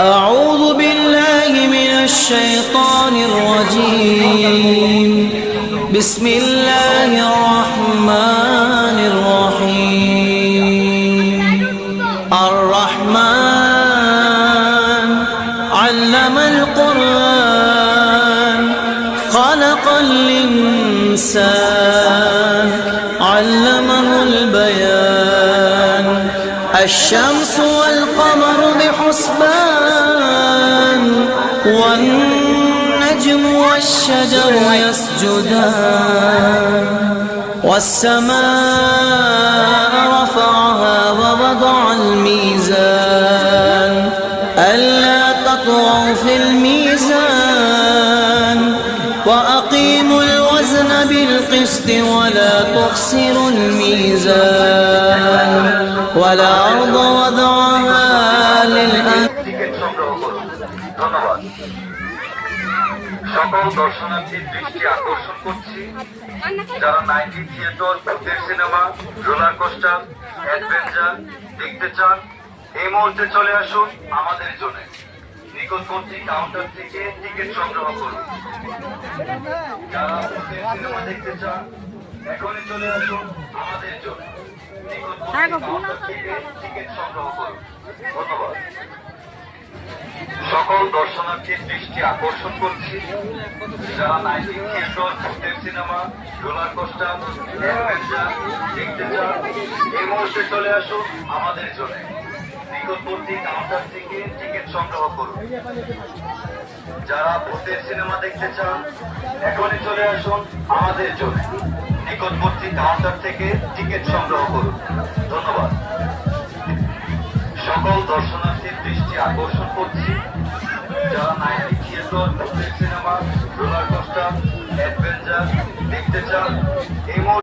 أعوذ بالله من الشيطان الرجيم بسم الله الرحمن الرحيم الرحمن علم القرآن خلق الإنسان علمه البيان الشمس والقمر بحسبان والنجم والشجر يسجدان والسماء رفعها ووضع الميزان ألا تطغوا في الميزان وأقيموا الوزن بالقسط ولا تخسروا الميزان والأرض وضعها للأنام সকল দর্শনার্থীর দৃষ্টি আকর্ষণ করছি যারা 90 থিয়েটার, ভূতের সিনেমা, রোলার কোস্টার, অ্যাডভেঞ্চার দেখতে চান এই মুহূর্তে চলে আসুন আমাদের জোনে। নিকটবর্তী কাউন্টার থেকে টিকিট সংগ্রহ করুন। যারা ভূতের সিনেমা দেখতে চান এখনই চলে আসুন আমাদের জোনে। নিকটবর্তী কাউন্টার থেকে টিকিট সংগ্রহ করুন। ধন্যবাদ। সকল দর্শনার্থীর দৃষ্টি আকর্ষণ করছি যারা 90 থিয়েটার, ভূতের সিনেমা, রোলার কোস্টার, অ্যাডভেঞ্চার দেখতে চান এই মুহূর্তে চলে আসুন আমাদের জন্য। নিকটবর্তী কাউন্টার থেকে টিকিট সংগ্রহ করুন। যারা ভূতের সিনেমা দেখতে চান এখনই চলে আসুন আমাদের জন্য। নিকটবর্তী কাউন্টার থেকে টিকিট সংগ্রহ করুন। ধন্যবাদ। সকল দর্শনার্থীর দৃষ্টি আকর্ষণ করছি যারা 90 থিয়েটার, ভূতের সিনেমা, রোলার কোস্টার, অ্যাডভেঞ্চার দেখতে চান এই